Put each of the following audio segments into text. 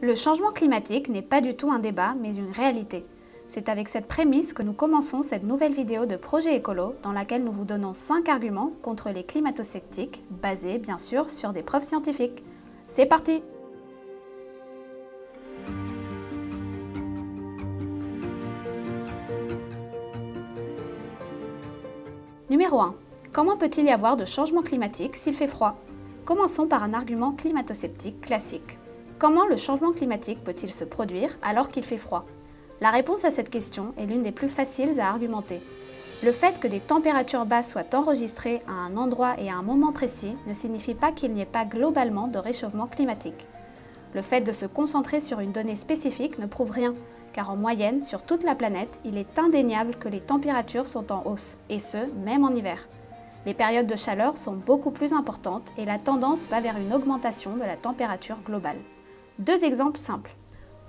Le changement climatique n'est pas du tout un débat, mais une réalité. C'est avec cette prémisse que nous commençons cette nouvelle vidéo de Projet Écolo, dans laquelle nous vous donnons 5 arguments contre les climato-sceptiques, basés bien sûr sur des preuves scientifiques. C'est parti! Numéro 1. Comment peut-il y avoir de changement climatique s'il fait froid? Commençons par un argument climato-sceptique classique. Comment le changement climatique peut-il se produire alors qu'il fait froid? La réponse à cette question est l'une des plus faciles à argumenter. Le fait que des températures basses soient enregistrées à un endroit et à un moment précis ne signifie pas qu'il n'y ait pas globalement de réchauffement climatique. Le fait de se concentrer sur une donnée spécifique ne prouve rien, car en moyenne, sur toute la planète, il est indéniable que les températures sont en hausse, et ce, même en hiver. Les périodes de chaleur sont beaucoup plus importantes et la tendance va vers une augmentation de la température globale. Deux exemples simples.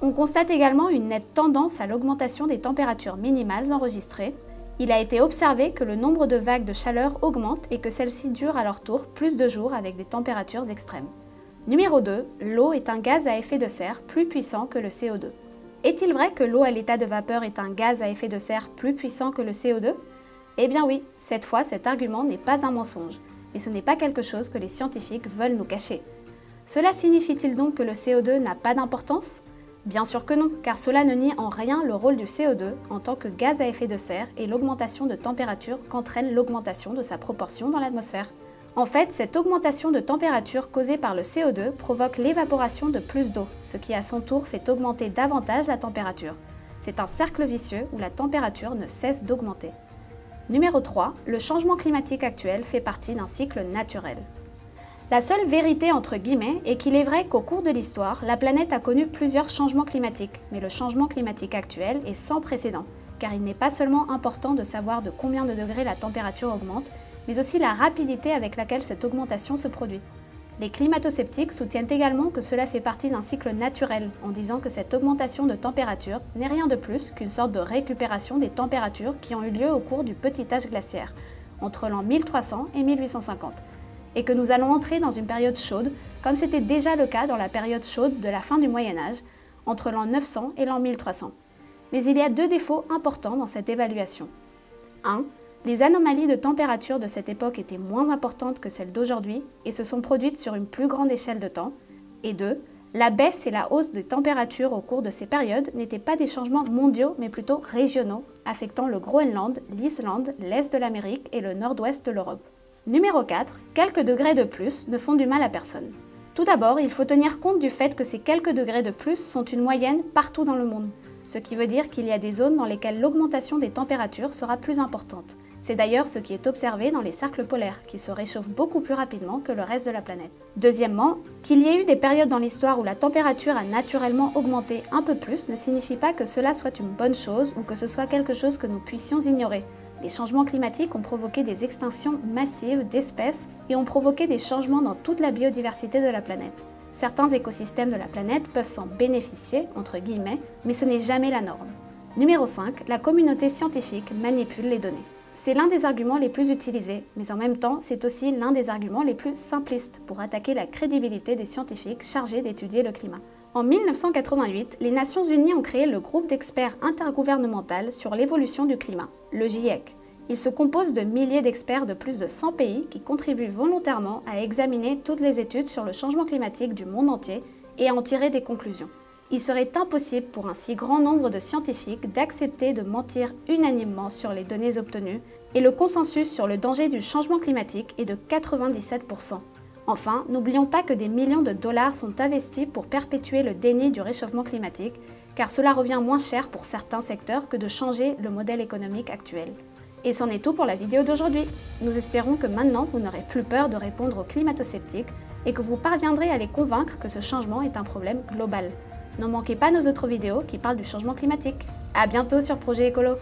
On constate également une nette tendance à l'augmentation des températures minimales enregistrées. Il a été observé que le nombre de vagues de chaleur augmente et que celles-ci durent à leur tour plus de jours avec des températures extrêmes. Numéro 2. L'eau est un gaz à effet de serre plus puissant que le CO2. Est-il vrai que l'eau à l'état de vapeur est un gaz à effet de serre plus puissant que le CO2? Eh bien oui, cette fois cet argument n'est pas un mensonge, mais ce n'est pas quelque chose que les scientifiques veulent nous cacher. Cela signifie-t-il donc que le CO2 n'a pas d'importance? Bien sûr que non, car cela ne nie en rien le rôle du CO2 en tant que gaz à effet de serre et l'augmentation de température qu'entraîne l'augmentation de sa proportion dans l'atmosphère. En fait, cette augmentation de température causée par le CO2 provoque l'évaporation de plus d'eau, ce qui à son tour fait augmenter davantage la température. C'est un cercle vicieux où la température ne cesse d'augmenter. Numéro 3. Le changement climatique actuel fait partie d'un cycle naturel. La seule vérité entre guillemets est qu'il est vrai qu'au cours de l'histoire, la planète a connu plusieurs changements climatiques, mais le changement climatique actuel est sans précédent, car il n'est pas seulement important de savoir de combien de degrés la température augmente, mais aussi la rapidité avec laquelle cette augmentation se produit. Les climato-sceptiques soutiennent également que cela fait partie d'un cycle naturel, en disant que cette augmentation de température n'est rien de plus qu'une sorte de récupération des températures qui ont eu lieu au cours du petit âge glaciaire, entre l'an 1300 et 1850. Et que nous allons entrer dans une période chaude, comme c'était déjà le cas dans la période chaude de la fin du Moyen-Âge, entre l'an 900 et l'an 1300. Mais il y a deux défauts importants dans cette évaluation. 1. Les anomalies de température de cette époque étaient moins importantes que celles d'aujourd'hui et se sont produites sur une plus grande échelle de temps. Et 2. La baisse et la hausse des températures au cours de ces périodes n'étaient pas des changements mondiaux mais plutôt régionaux, affectant le Groenland, l'Islande, l'Est de l'Amérique et le nord-ouest de l'Europe. Numéro 4. Quelques degrés de plus ne font du mal à personne. Tout d'abord, il faut tenir compte du fait que ces quelques degrés de plus sont une moyenne partout dans le monde, ce qui veut dire qu'il y a des zones dans lesquelles l'augmentation des températures sera plus importante. C'est d'ailleurs ce qui est observé dans les cercles polaires, qui se réchauffent beaucoup plus rapidement que le reste de la planète. Deuxièmement, qu'il y ait eu des périodes dans l'histoire où la température a naturellement augmenté un peu plus ne signifie pas que cela soit une bonne chose ou que ce soit quelque chose que nous puissions ignorer. Les changements climatiques ont provoqué des extinctions massives d'espèces et ont provoqué des changements dans toute la biodiversité de la planète. Certains écosystèmes de la planète peuvent s'en bénéficier, entre guillemets, mais ce n'est jamais la norme. Numéro 5. La communauté scientifique manipule les données. C'est l'un des arguments les plus utilisés, mais en même temps, c'est aussi l'un des arguments les plus simplistes pour attaquer la crédibilité des scientifiques chargés d'étudier le climat. En 1988, les Nations Unies ont créé le groupe d'experts intergouvernemental sur l'évolution du climat, le GIEC. Il se compose de milliers d'experts de plus de 100 pays qui contribuent volontairement à examiner toutes les études sur le changement climatique du monde entier et à en tirer des conclusions. Il serait impossible pour un si grand nombre de scientifiques d'accepter de mentir unanimement sur les données obtenues et le consensus sur le danger du changement climatique est de 97%. Enfin, n'oublions pas que des millions de dollars sont investis pour perpétuer le déni du réchauffement climatique, car cela revient moins cher pour certains secteurs que de changer le modèle économique actuel. Et c'en est tout pour la vidéo d'aujourd'hui. Nous espérons que maintenant vous n'aurez plus peur de répondre aux climato-sceptiques et que vous parviendrez à les convaincre que ce changement est un problème global. Ne manquez pas nos autres vidéos qui parlent du changement climatique. À bientôt sur Projet Écolo.